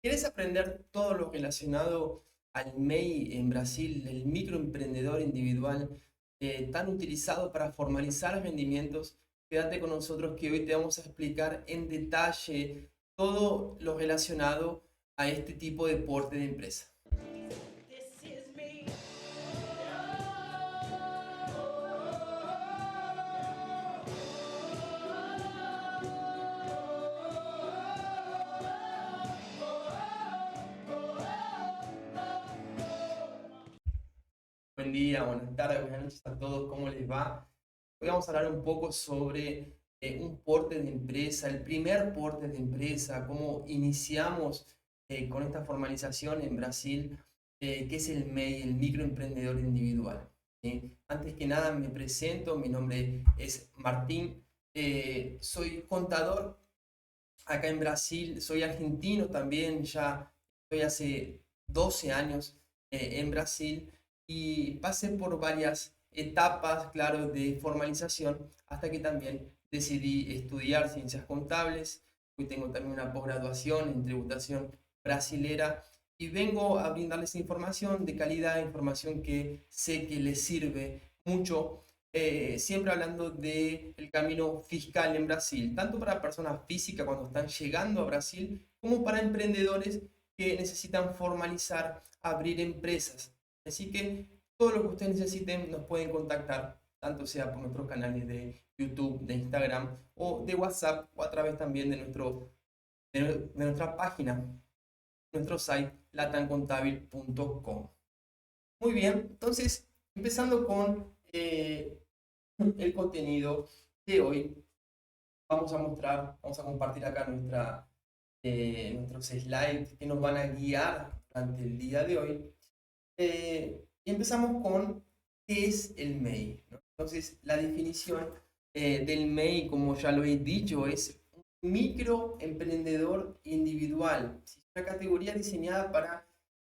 ¿Quieres aprender todo lo relacionado al MEI en Brasil, el microemprendedor individual, tan utilizado para formalizar rendimientos? Quédate con nosotros que hoy te vamos a explicar en detalle todo lo relacionado a este tipo de porte de empresa. Buen día, buenas tardes, buenas noches a todos, ¿cómo les va? Hoy vamos a hablar un poco sobre un porte de empresa, el primer porte de empresa, cómo iniciamos con esta formalización en Brasil, que es el MEI, el microemprendedor individual. ¿Sí? Antes que nada me presento, mi nombre es Martín, soy contador acá en Brasil, soy argentino también, ya estoy hace 12 años en Brasil y pasé por varias etapas, claro, de formalización hasta que también decidí estudiar ciencias contables. Hoy tengo también una posgraduación en tributación brasilera y vengo a brindarles información de calidad, información que sé que les sirve mucho, siempre hablando del camino fiscal en Brasil, tanto para personas físicas cuando están llegando a Brasil, como para emprendedores que necesitan formalizar, abrir empresas. Así que todo lo que ustedes necesiten nos pueden contactar, tanto sea por nuestros canales de YouTube, de Instagram o de WhatsApp o a través también de, de nuestra página, nuestro site latancontabil.com. Muy bien, entonces empezando con el contenido de hoy, vamos a mostrar, vamos a compartir acá nuestros slides que nos van a guiar durante el día de hoy. Y empezamos con qué es el MEI, ¿no? Entonces, la definición del MEI, como ya lo he dicho, es un microemprendedor individual. Es una categoría diseñada para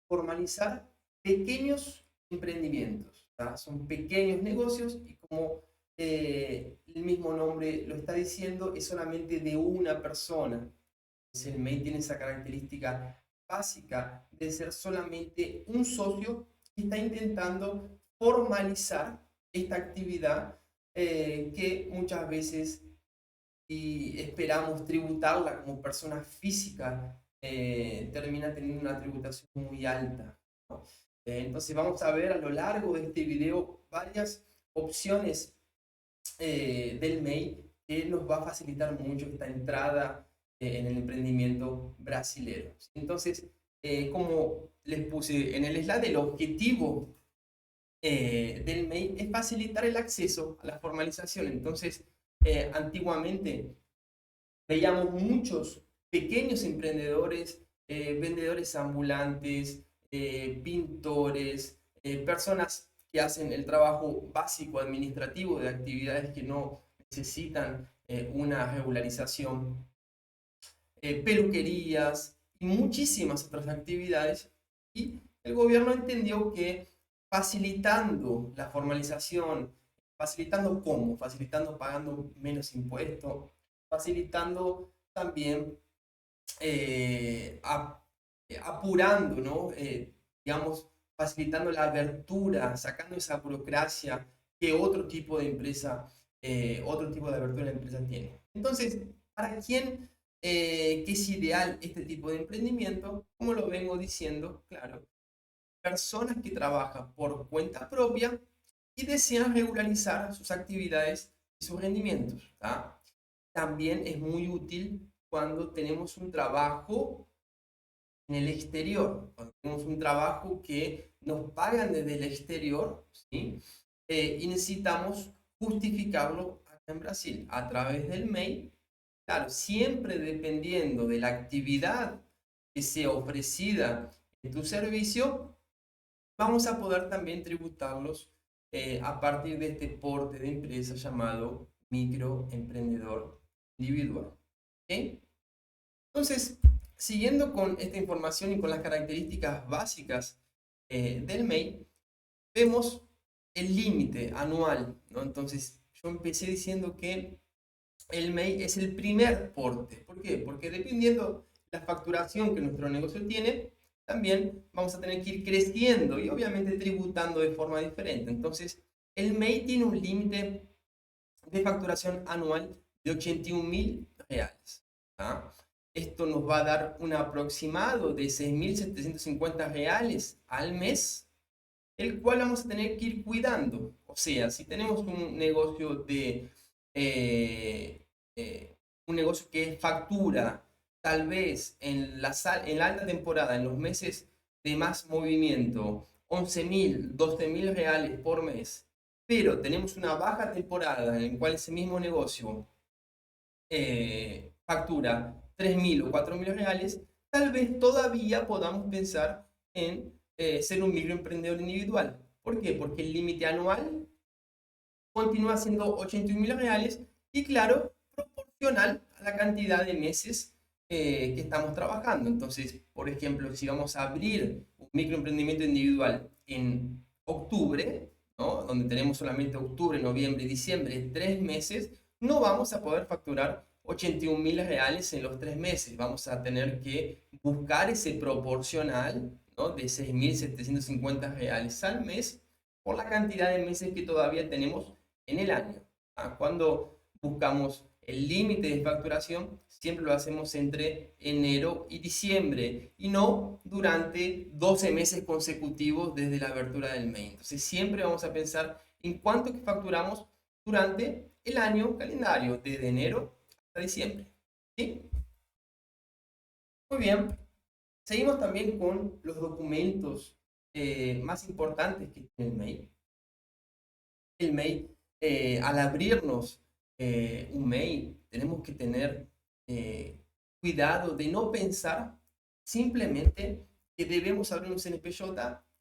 formalizar pequeños emprendimientos. ¿Tá? Son pequeños negocios y como el mismo nombre lo está diciendo, es solamente de una persona. Entonces, el MEI tiene esa característica básica de ser solamente un socio que está intentando formalizar esta actividad que muchas veces y esperamos tributarla como persona física, termina teniendo una tributación muy alta, ¿no? Entonces vamos a ver a lo largo de este video varias opciones del MEI que nos va a facilitar mucho esta entrada en el emprendimiento brasilero. Entonces, como les puse en el slide, el objetivo del MEI es facilitar el acceso a la formalización. Entonces, antiguamente veíamos muchos pequeños emprendedores, vendedores ambulantes, pintores, personas que hacen el trabajo básico administrativo de actividades que no necesitan una regularización, peluquerías y muchísimas otras actividades. Y el gobierno entendió que facilitando la formalización, facilitando cómo, facilitando pagando menos impuestos, facilitando también eh, ap- apurando, ¿no? Digamos, facilitando la abertura, sacando esa burocracia que otro tipo de empresa, otro tipo de abertura de empresa tiene. Entonces, ¿para quién que es ideal este tipo de emprendimiento? Como lo vengo diciendo, claro, personas que trabajan por cuenta propia y desean regularizar sus actividades y sus rendimientos. ¿Tá? También es muy útil cuando tenemos un trabajo en el exterior, cuando tenemos un trabajo que nos pagan desde el exterior, ¿sí? Y necesitamos justificarlo acá en Brasil a través del mail. Claro, siempre dependiendo de la actividad que sea ofrecida en tu servicio, vamos a poder también tributarlos a partir de este porte de empresa llamado microemprendedor individual. ¿Ok? Entonces, siguiendo con esta información y con las características básicas del MEI, vemos el límite anual, ¿no? Entonces, yo empecé diciendo que el MEI es el primer porte. ¿Por qué? Porque dependiendo la facturación que nuestro negocio tiene, también vamos a tener que ir creciendo y obviamente tributando de forma diferente. Entonces, el MEI tiene un límite de facturación anual de 81.000 reales. ¿Ah? Esto nos va a dar un aproximado de 6.750 reales al mes, el cual vamos a tener que ir cuidando. O sea, si tenemos un negocio eh, un negocio que factura tal vez en la alta temporada, en los meses de más movimiento, 11.000, 12.000 reales por mes, pero tenemos una baja temporada en la cual ese mismo negocio factura 3.000 o 4.000 reales, tal vez todavía podamos pensar en ser un microemprendedor individual. ¿Por qué? Porque el límite anual continúa siendo 81.000 reales y claro, proporcional a la cantidad de meses que estamos trabajando. Entonces, por ejemplo, si vamos a abrir un microemprendimiento individual en octubre, ¿no? Donde tenemos solamente octubre, noviembre y diciembre, 3 meses, no vamos a poder facturar 81.000 reales en los 3 meses. Vamos a tener que buscar ese proporcional, ¿no? De 6.750 reales al mes por la cantidad de meses que todavía tenemos en el año. Cuando buscamos el límite de facturación, siempre lo hacemos entre enero y diciembre y no durante 12 meses consecutivos desde la apertura del MEI. Entonces siempre vamos a pensar en cuánto que facturamos durante el año calendario, desde enero hasta diciembre. ¿Sí? Muy bien. Seguimos también con los documentos más importantes que tiene el MEI. El MEI, al abrirnos un MEI, tenemos que tener cuidado de no pensar simplemente que debemos abrir un CNPJ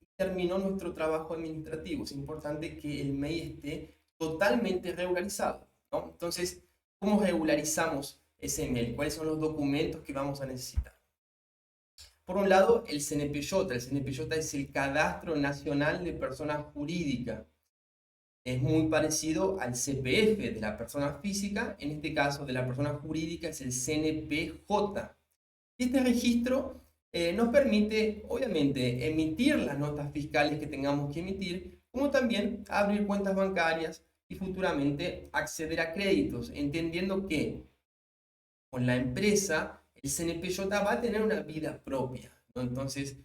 y terminó nuestro trabajo administrativo. Es importante que el MEI esté totalmente regularizado, ¿no? Entonces, ¿cómo regularizamos ese MEI? ¿Cuáles son los documentos que vamos a necesitar? Por un lado, el CNPJ. El CNPJ es el Cadastro Nacional de Personas Jurídicas. Es muy parecido al CPF de la persona física, en este caso de la persona jurídica es el CNPJ. Y este registro nos permite, obviamente, emitir las notas fiscales que tengamos que emitir, como también abrir cuentas bancarias y futuramente acceder a créditos, entendiendo que con la empresa el CNPJ va a tener una vida propia, ¿no? Entonces,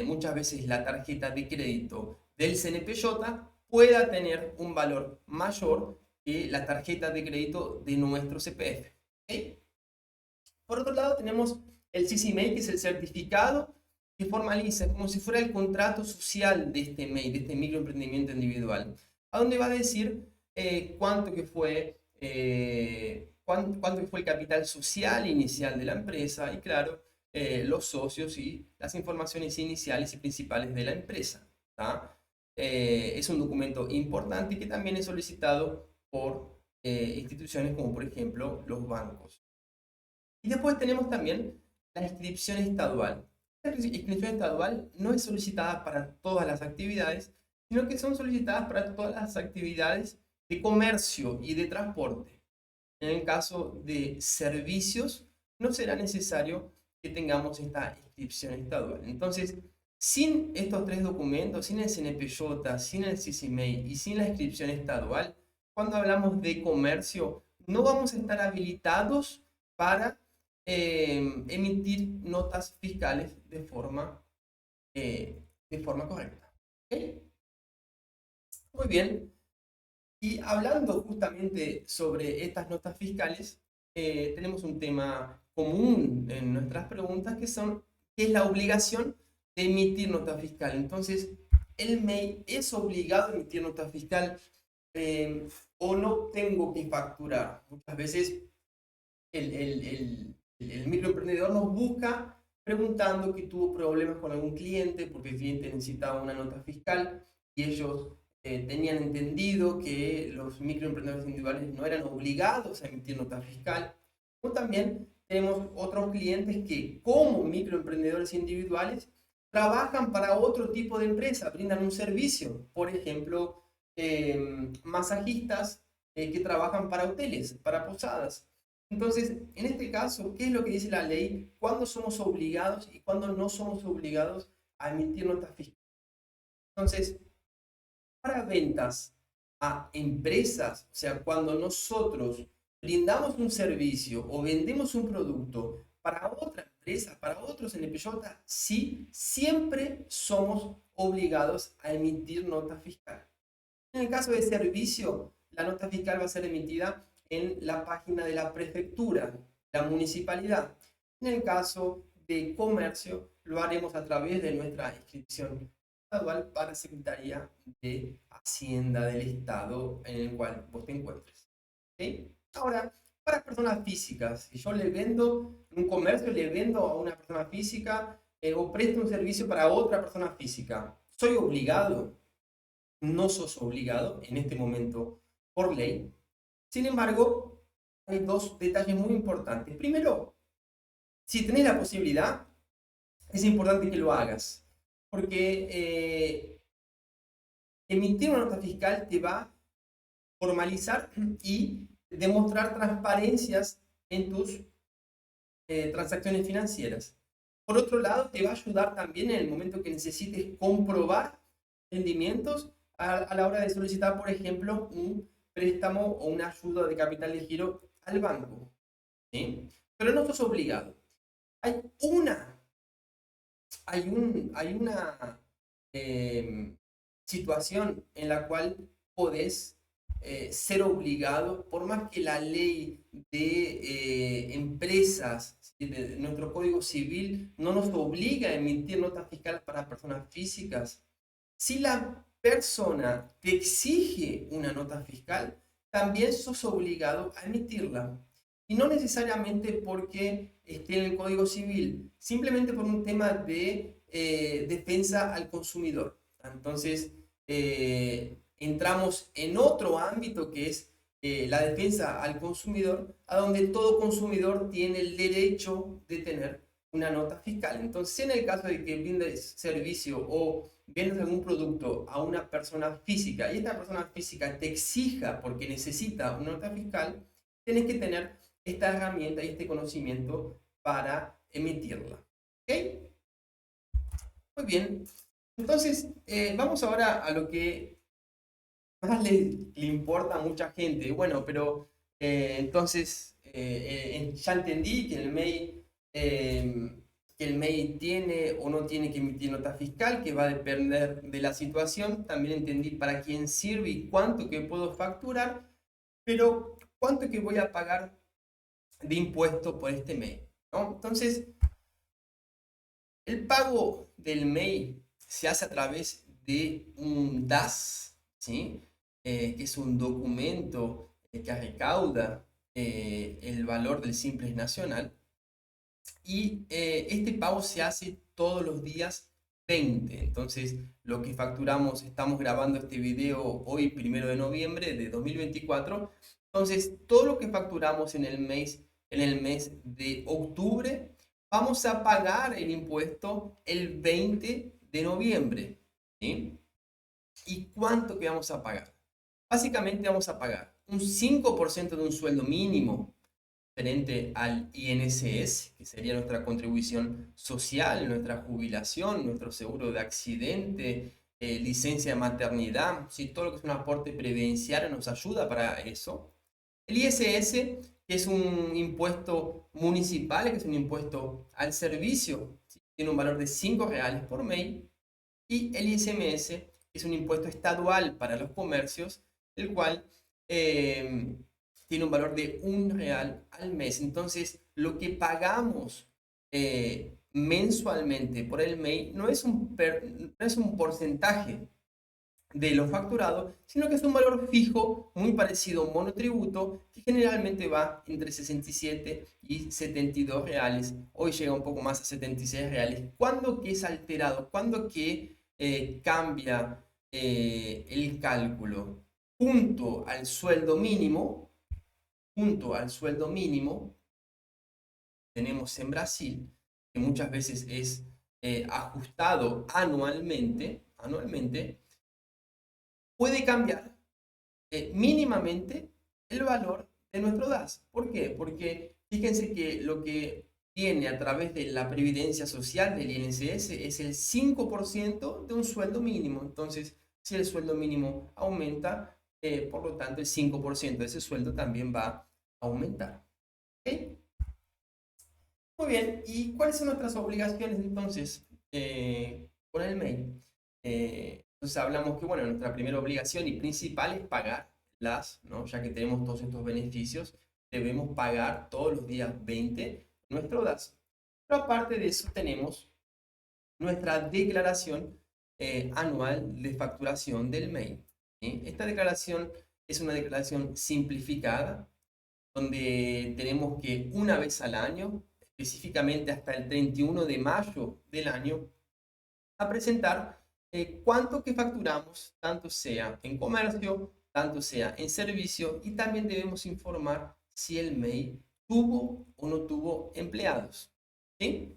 muchas veces la tarjeta de crédito del CNPJ pueda tener un valor mayor que la tarjeta de crédito de nuestro CPF. ¿Okay? Por otro lado, tenemos el CICIMEI, que es el certificado que formaliza, como si fuera el contrato social de este MEI, de este microemprendimiento individual, a donde va a decir cuánto que fue el capital social inicial de la empresa y, claro, los socios y las informaciones iniciales y principales de la empresa. ¿Tá? Es un documento importante que también es solicitado por instituciones como, por ejemplo, los bancos. Y después tenemos también la inscripción estadual. La inscripción estadual no es solicitada para todas las actividades, sino que son solicitadas para todas las actividades de comercio y de transporte. En el caso de servicios, no será necesario que tengamos esta inscripción estadual. Entonces, sin estos tres documentos, sin el CNPJ, sin el CICIMEI y sin la inscripción estadual, cuando hablamos de comercio, no vamos a estar habilitados para emitir notas fiscales de forma correcta. ¿Okay? Muy bien. Y hablando justamente sobre estas notas fiscales, tenemos un tema común en nuestras preguntas que es la obligación de emitir nota fiscal. Entonces, ¿el MEI es obligado a emitir nota fiscal o no tengo que facturar? Muchas veces el microemprendedor nos busca preguntando que tuvo problemas con algún cliente porque el cliente necesitaba una nota fiscal y ellos tenían entendido que los microemprendedores individuales no eran obligados a emitir nota fiscal. O también tenemos otros clientes que, como microemprendedores individuales, trabajan para otro tipo de empresa, brindan un servicio. Por ejemplo, masajistas que trabajan para hoteles, para posadas. Entonces, en este caso, ¿qué es lo que dice la ley? ¿Cuándo somos obligados y cuándo no somos obligados a emitir notas fiscales? Entonces, para ventas a empresas, o sea, cuando nosotros brindamos un servicio o vendemos un producto para otra empresa, para otros NPJ, sí, siempre somos obligados a emitir nota fiscal. En el caso de servicio, la nota fiscal va a ser emitida en la página de la prefectura, la municipalidad. En el caso de comercio, lo haremos a través de nuestra inscripción estadual para Secretaría de Hacienda del Estado en el cual vos te encuentres. ¿Okay? Ahora, para personas físicas, si yo le vendo en un comercio, le vendo a una persona física o presto un servicio para otra persona física, ¿soy obligado? No sos obligado en este momento por ley. Sin embargo, hay dos detalles muy importantes. Primero, si tenés la posibilidad, es importante que lo hagas, porque emitir una nota fiscal te va a formalizar y demostrar transparencias en tus transacciones financieras. Por otro lado, te va a ayudar también en el momento que necesites comprobar rendimientos a la hora de solicitar, por ejemplo, un préstamo o una ayuda de capital de giro al banco. ¿Sí? Pero no sos obligado. Hay una, hay una situación en la cual podés ser obligado, por más que la ley de empresas, ¿sí? De nuestro Código Civil no nos obliga a emitir notas fiscales para personas físicas. Si la persona te exige una nota fiscal, también sos obligado a emitirla. Y no necesariamente porque esté en el Código Civil, simplemente por un tema de defensa al consumidor. Entonces, entramos en otro ámbito que es la defensa al consumidor, a donde todo consumidor tiene el derecho de tener una nota fiscal. Entonces, en el caso de que brindes servicio o vendes algún producto a una persona física y esta persona física te exija porque necesita una nota fiscal, tienes que tener esta herramienta y este conocimiento para emitirla. ¿Ok? Muy bien. Entonces, vamos ahora a lo que más le importa a mucha gente. Bueno, pero entonces ya entendí que el MEI tiene o no tiene que emitir nota fiscal, que va a depender de la situación. También entendí para quién sirve y cuánto que puedo facturar, pero cuánto que voy a pagar de impuesto por este MEI, ¿no? Entonces, el pago del MEI se hace a través de un DAS, ¿sí? Que es un documento que recauda el valor del simple nacional. Y este pago se hace todos los días 20. Entonces, lo que facturamos, estamos grabando este video hoy, 1 de noviembre de 2024. Entonces, todo lo que facturamos en el mes de octubre, vamos a pagar el impuesto el 20 de noviembre. ¿Sí? ¿Y cuánto que vamos a pagar? Básicamente vamos a pagar un 5% de un sueldo mínimo frente al INSS, que sería nuestra contribución social, nuestra jubilación, nuestro seguro de accidente, licencia de maternidad, ¿sí? Todo lo que es un aporte previdenciario nos ayuda para eso. El ISS, que es un impuesto municipal, que es un impuesto al servicio, ¿sí? Tiene un valor de R$5 por mail. Y el ISMS, que es un impuesto estadual para los comercios, el cual tiene un valor de R$1 al mes. Entonces, lo que pagamos mensualmente por el MEI no es no es un porcentaje de lo facturado, sino que es un valor fijo muy parecido a un monotributo que generalmente va entre 67 y R$72. Hoy llega un poco más a R$76. ¿Cuándo que es alterado? ¿Cuándo que cambia el cálculo? Junto al sueldo mínimo, junto al sueldo mínimo, tenemos en Brasil, que muchas veces es ajustado anualmente, puede cambiar mínimamente el valor de nuestro DAS. ¿Por qué? Porque fíjense que lo que tiene a través de la previdencia social del INSS es el 5% de un sueldo mínimo. Entonces, si el sueldo mínimo aumenta, por lo tanto, el 5% de ese sueldo también va a aumentar. ¿Ok? Muy bien, ¿y cuáles son nuestras obligaciones entonces con el mail? Entonces hablamos que, bueno, nuestra primera obligación y principal es pagarlas, ¿no? Ya que tenemos todos estos beneficios, debemos pagar todos los días 20 nuestro DAS. Pero aparte de eso tenemos nuestra declaración anual de facturación del mail. ¿Sí? Esta declaración es una declaración simplificada, donde tenemos que una vez al año, específicamente hasta el 31 de mayo del año, a presentar cuánto que facturamos, tanto sea en comercio, tanto sea en servicio, y también debemos informar si el MEI tuvo o no tuvo empleados. ¿Sí?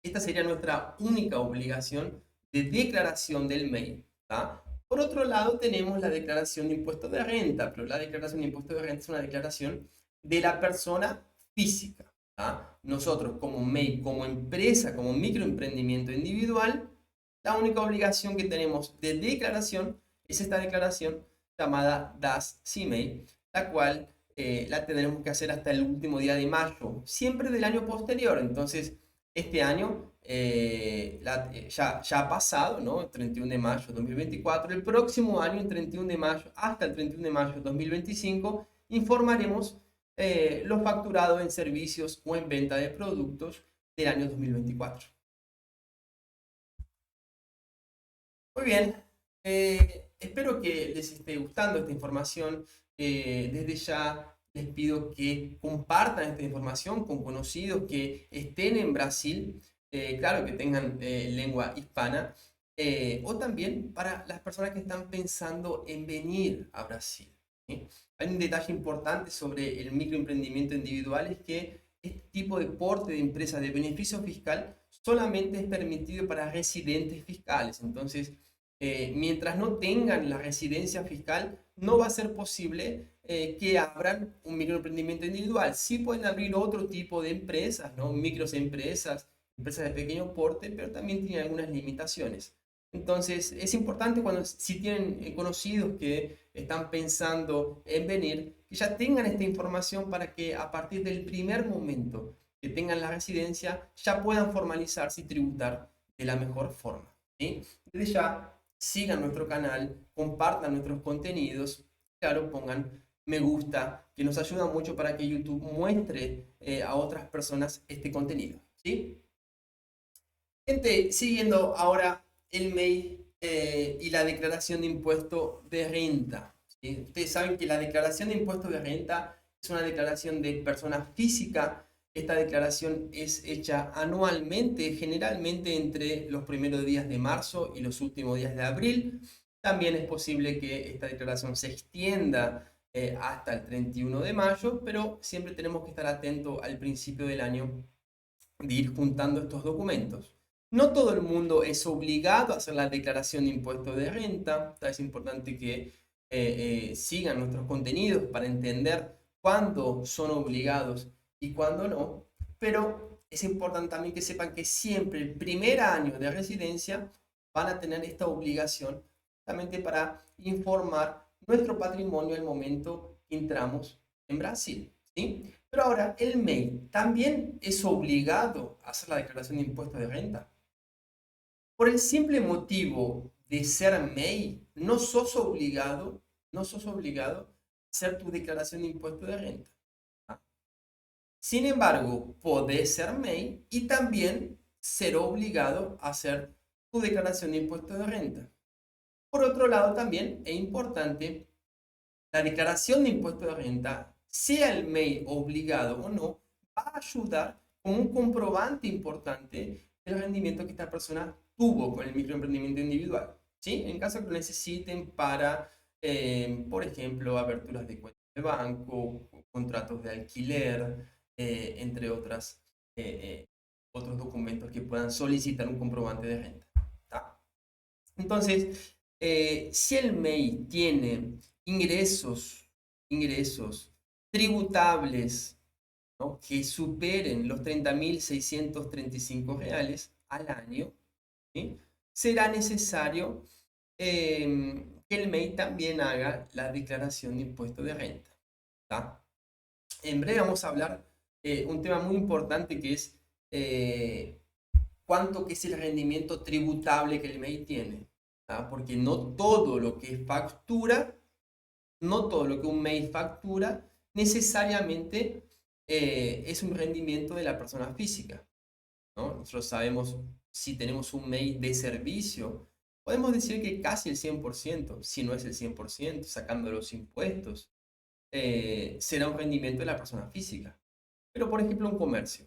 Esta sería nuestra única obligación de declaración del MEI. ¿Tá? Por otro lado, tenemos la declaración de impuesto de renta, pero la declaración de impuesto de renta es una declaración de la persona física. ¿Tá? Nosotros como MEI, como empresa, como microemprendimiento individual, la única obligación que tenemos de declaración es esta declaración llamada DAS-CIMEI, la cual la tendremos que hacer hasta el último día de mayo, siempre del año posterior. Entonces, este año ya ha pasado, ¿no? El 31 de mayo de 2024. El próximo año, el 31 de mayo, hasta el 31 de mayo de 2025, informaremos los facturados en servicios o en venta de productos del año 2024. Muy bien, espero que les esté gustando esta información. Desde ya les pido que compartan esta información con conocidos que estén en Brasil, claro que tengan lengua hispana, o también para las personas que están pensando en venir a Brasil. ¿Sí? Hay un detalle importante sobre el microemprendimiento individual, es que este tipo de porte de empresa de beneficio fiscal solamente es permitido para residentes fiscales. Entonces, mientras no tengan la residencia fiscal, no va a ser posible que abran un microemprendimiento individual. Sí pueden abrir otro tipo de empresas, ¿no? Microempresas, empresas de pequeño porte, pero también tienen algunas limitaciones. Entonces, es importante cuando si tienen conocidos que están pensando en venir, que ya tengan esta información para que a partir del primer momento que tengan la residencia, ya puedan formalizarse y tributar de la mejor forma. ¿Sí? Desde ya, sigan nuestro canal, compartan nuestros contenidos, claro, pongan me gusta, que nos ayuda mucho para que YouTube muestre a otras personas este contenido. ¿Sí? Gente, siguiendo ahora el MEI y la declaración de impuesto de renta. ¿Sí? Ustedes saben que la declaración de impuesto de renta es una declaración de persona física. Esta declaración es hecha anualmente, generalmente entre los primeros días de marzo y los últimos días de abril. También es posible que esta declaración se extienda hasta el 31 de mayo, pero siempre tenemos que estar atentos al principio del año de ir juntando estos documentos. No todo el mundo es obligado a hacer la declaración de impuesto de renta. Es importante que sigan nuestros contenidos para entender cuándo son obligados y cuándo no. Pero es importante también que sepan que siempre el primer año de residencia van a tener esta obligación justamente para informar nuestro patrimonio al momento que entramos en Brasil. ¿Sí? Pero ahora, el MEI también es obligado a hacer la declaración de impuestos de renta. Por el simple motivo de ser MEI, no sos obligado a hacer tu declaración de impuestos de renta. ¿Ah? Sin embargo, podés ser MEI y también ser obligado a hacer tu declaración de impuestos de renta. Por otro lado, también es importante la declaración de impuesto de renta, sea el MEI obligado o no, va a ayudar como un comprobante importante del rendimiento que esta persona tuvo con el microemprendimiento individual. ¿Sí? En caso que lo necesiten para, por ejemplo, aperturas de cuentas de banco, contratos de alquiler, entre otros documentos que puedan solicitar un comprobante de renta. ¿Tá? Entonces, si el MEI tiene ingresos tributables, ¿no?, que superen los 30.635 reales al año, ¿sí?, será necesario que el MEI también haga la declaración de impuesto de renta. ¿Tá? En breve vamos a hablar un tema muy importante que es cuánto que es el rendimiento tributable que el MEI tiene. ¿Tá? Porque no todo lo que es factura, no todo lo que un MEI factura necesariamente es un rendimiento de la persona física, ¿no? Nosotros sabemos, si tenemos un MEI de servicio, podemos decir que casi el 100%, si no es el 100%, sacando los impuestos, será un rendimiento de la persona física. Pero, por ejemplo, un comercio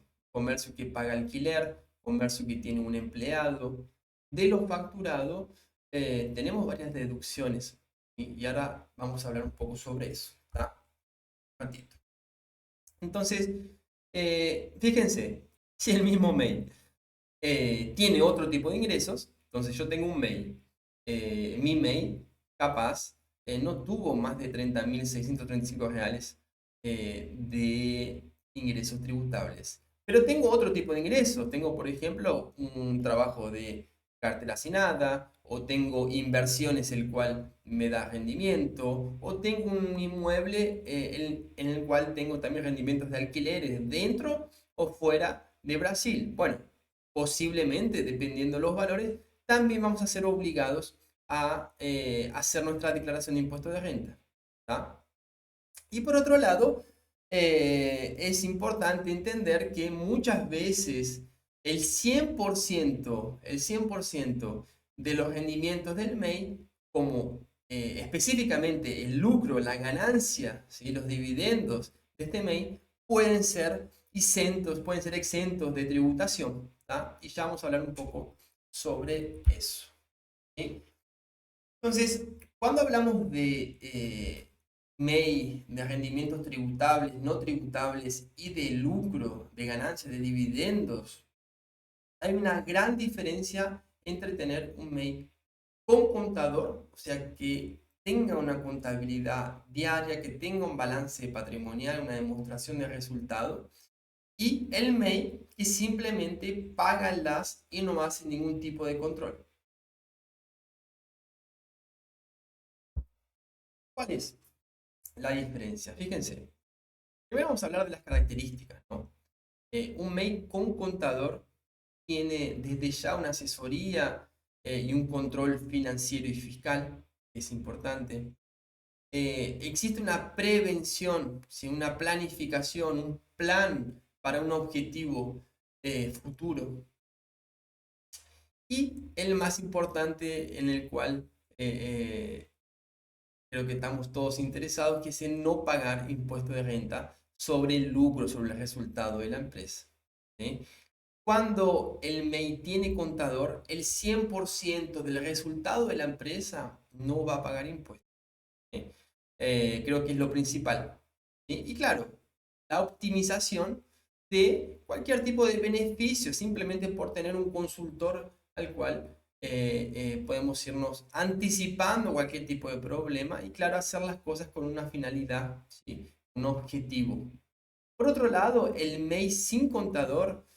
que paga alquiler, comercio que tiene un empleado, de lo facturado, tenemos varias deducciones. Y ahora vamos a hablar un poco sobre eso. ¿Tá? Un ratito. Entonces, fíjense, si el mismo MEI tiene otro tipo de ingresos, entonces yo tengo un MEI, mi MEI capaz no tuvo más de 30.635 reales de ingresos tributables. Pero tengo otro tipo de ingresos. Tengo, por ejemplo, un trabajo de cartera asignada, o tengo inversiones el cual me da rendimiento, o tengo un inmueble en el cual tengo también rendimientos de alquileres dentro o fuera de Brasil. Bueno, posiblemente, dependiendo de los valores, también vamos a ser obligados a hacer nuestra declaración de impuestos de renta. ¿Tá? Y por otro lado, es importante entender que muchas veces el 100% de los rendimientos del MEI, como específicamente el lucro, la ganancia, ¿sí?, los dividendos de este MEI, pueden ser exentos de tributación. ¿Tá? Y ya vamos a hablar un poco sobre eso. ¿Sí? Entonces, cuando hablamos de MEI, de rendimientos tributables, no tributables y de lucro, de ganancias, de dividendos, hay una gran diferencia entre tener un MEI con contador, o sea, que tenga una contabilidad diaria, que tenga un balance patrimonial, una demostración de resultado, y el MEI que simplemente paga el DAS y no hace ningún tipo de control. ¿Cuál es la diferencia? Fíjense. Primero vamos a hablar de las características, ¿no? Un MEI con contador tiene desde ya una asesoría y un control financiero y fiscal, que es importante. Existe una prevención, ¿sí?, una planificación, un plan para un objetivo futuro. Y el más importante, en el cual creo que estamos todos interesados, que es en no pagar impuesto de renta sobre el lucro, sobre el resultado de la empresa. ¿Sí? Cuando el MEI tiene contador, el 100% del resultado de la empresa no va a pagar impuestos. ¿Sí? Creo que es lo principal. ¿Sí? Y claro, la optimización de cualquier tipo de beneficio, simplemente por tener un consultor al cual podemos irnos anticipando cualquier tipo de problema y claro, hacer las cosas con una finalidad, ¿sí?, un objetivo. Por otro lado, el MEI sin contador,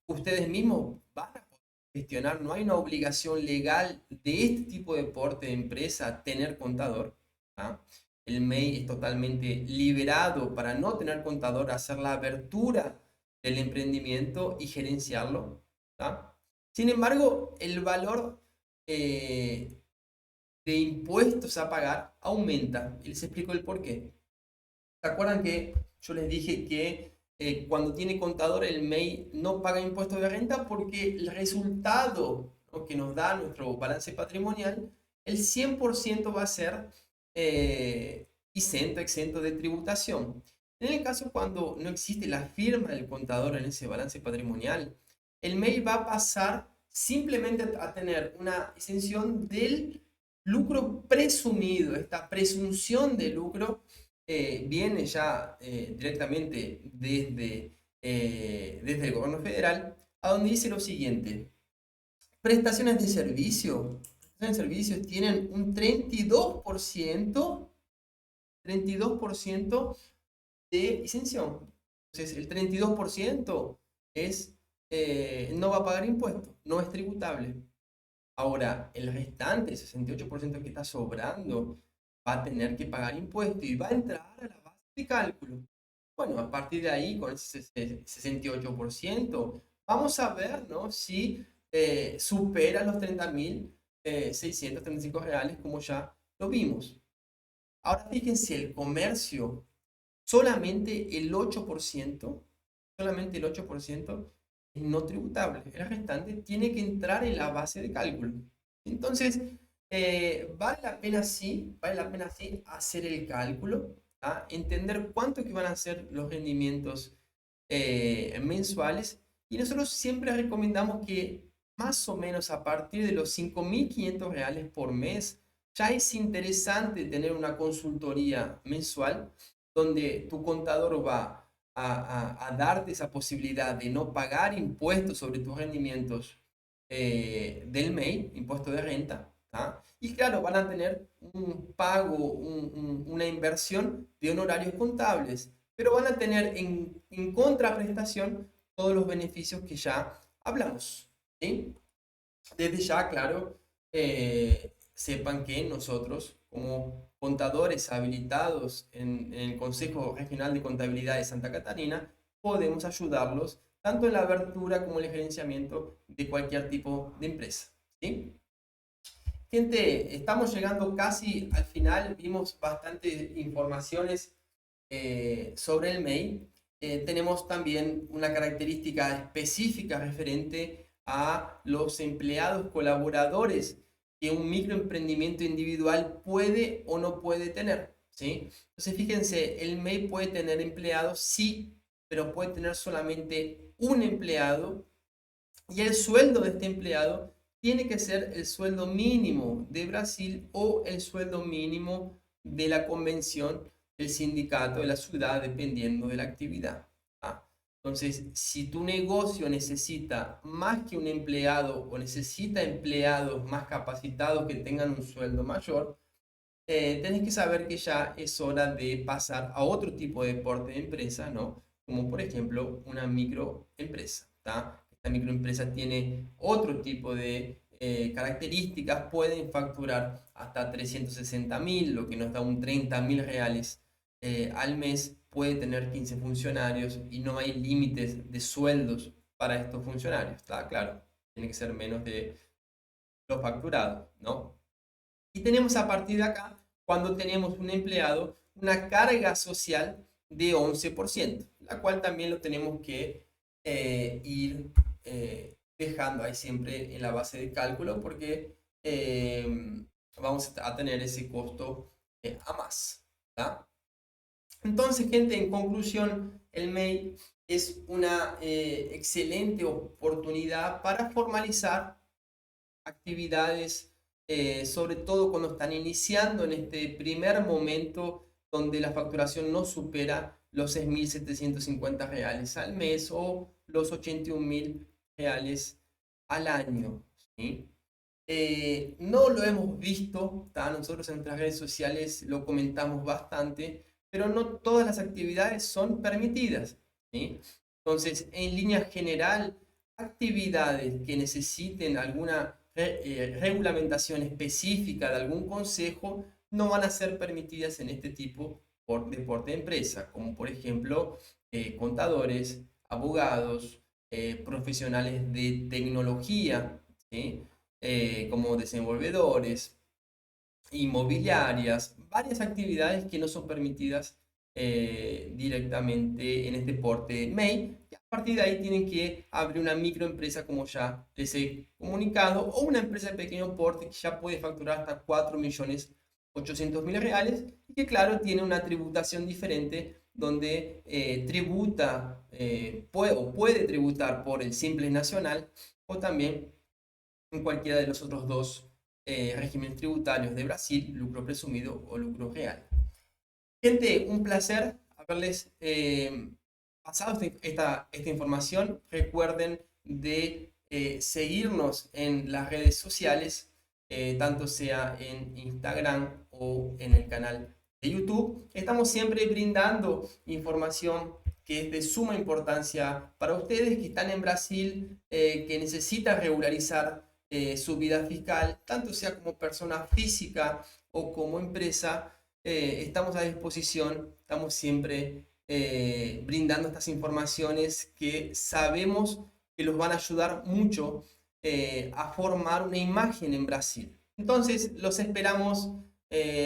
ustedes mismos van a poder gestionar, no hay una obligación legal de este tipo de porte de empresa tener contador. ¿Ah? El MEI es totalmente liberado para no tener contador, hacer la apertura del emprendimiento y gerenciarlo. ¿Ah? Sin embargo, el valor de impuestos a pagar aumenta. Y les explico el por qué. ¿Se acuerdan que yo les dije que cuando tiene contador el MEI no paga impuestos de renta porque el resultado, ¿no?, que nos da nuestro balance patrimonial, el 100% va a ser exento de tributación? En el caso cuando no existe la firma del contador en ese balance patrimonial, el MEI va a pasar simplemente a tener una exención del lucro presumido, esta presunción de lucro viene ya directamente desde el gobierno federal, a donde dice lo siguiente: prestaciones de servicios tienen un 32% 32% de isención. Entonces, el 32% es, no va a pagar impuestos, no es tributable. Ahora, el restante, el 68% que está sobrando, va a tener que pagar impuestos y va a entrar a la base de cálculo. Bueno, a partir de ahí, con ese 68%, vamos a ver, ¿no?, si supera los 30.635 reales, como ya lo vimos. Ahora fíjense, el comercio, solamente el 8%, solamente el 8% es no tributable. El restante tiene que entrar en la base de cálculo. Entonces, vale la pena sí hacer el cálculo, ¿tá? Entender cuánto que van a ser los rendimientos mensuales. Y nosotros siempre recomendamos que más o menos a partir de los 5.500 reales por mes, ya es interesante tener una consultoría mensual donde tu contador va a darte esa posibilidad de no pagar impuestos sobre tus rendimientos del MEI, impuesto de renta, ¿tá? Y claro, van a tener un pago, una inversión de honorarios contables, pero van a tener en contraprestación todos los beneficios que ya hablamos, ¿sí? Desde ya, claro, sepan que nosotros, como contadores habilitados en el Consejo Regional de Contabilidad de Santa Catarina, podemos ayudarlos tanto en la abertura como en el gerenciamiento de cualquier tipo de empresa, ¿sí? Gente, estamos llegando casi al final, vimos bastantes informaciones sobre el MEI. Tenemos también una característica específica referente a los empleados colaboradores que un microemprendimiento individual puede o no puede tener, ¿sí? Entonces, fíjense, el MEI puede tener empleados, sí, pero puede tener solamente un empleado y el sueldo de este empleado tiene que ser el sueldo mínimo de Brasil o el sueldo mínimo de la convención del sindicato de la ciudad, dependiendo de la actividad. ¿Ah? Entonces, si tu negocio necesita más que un empleado o necesita empleados más capacitados que tengan un sueldo mayor, tenés que saber que ya es hora de pasar a otro tipo de porte de empresa, ¿no? Como por ejemplo una microempresa, ¿tá? Esta microempresa tiene otro tipo de características, pueden facturar hasta 360.000, lo que nos da un 30.000 reales al mes, puede tener 15 funcionarios y no hay límites de sueldos para estos funcionarios, ¿está claro? Tiene que ser menos de lo facturado, ¿no? Y tenemos a partir de acá, cuando tenemos un empleado, una carga social de 11%, la cual también lo tenemos que ir dejando ahí siempre en la base de cálculo porque vamos a tener ese costo a más, ¿tá? Entonces, gente, en conclusión, el MEI es una excelente oportunidad para formalizar actividades, sobre todo cuando están iniciando en este primer momento donde la facturación no supera los 6.750 reales al mes o los 81.000 reales al año, ¿sí? No lo hemos visto, ¿tá? Nosotros en nuestras redes sociales lo comentamos bastante, pero no todas las actividades son permitidas, ¿sí? Entonces, en línea general, actividades que necesiten alguna regulamentación específica de algún consejo no van a ser permitidas en este tipo de porte de empresa, como por ejemplo contadores, abogados, profesionales de tecnología, ¿sí? Como desenvolvedores, inmobiliarias, varias actividades que no son permitidas directamente en este porte MEI. Y a partir de ahí tienen que abrir una microempresa, como ya les he comunicado, o una empresa de pequeño porte que ya puede facturar hasta 4.800.000 reales y que, claro, tiene una tributación diferente donde tributa puede tributar por el simple nacional o también en cualquiera de los otros dos regímenes tributarios de Brasil, lucro presumido o lucro real. Gente, un placer haberles pasado esta información. Recuerden de seguirnos en las redes sociales, tanto sea en Instagram o en el canal de YouTube, estamos siempre brindando información que es de suma importancia para ustedes que están en Brasil, que necesitan regularizar su vida fiscal, tanto sea como persona física o como empresa. Estamos a disposición, estamos siempre brindando estas informaciones que sabemos que los van a ayudar mucho a formar una imagen en Brasil. Entonces, los esperamos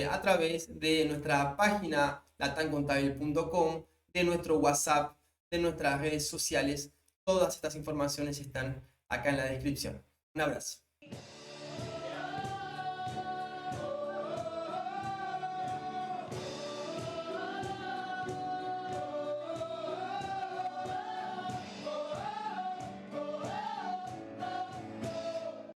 a través de nuestra página latancontable.com, de nuestro WhatsApp, de nuestras redes sociales. Todas estas informaciones están acá en la descripción. Un abrazo.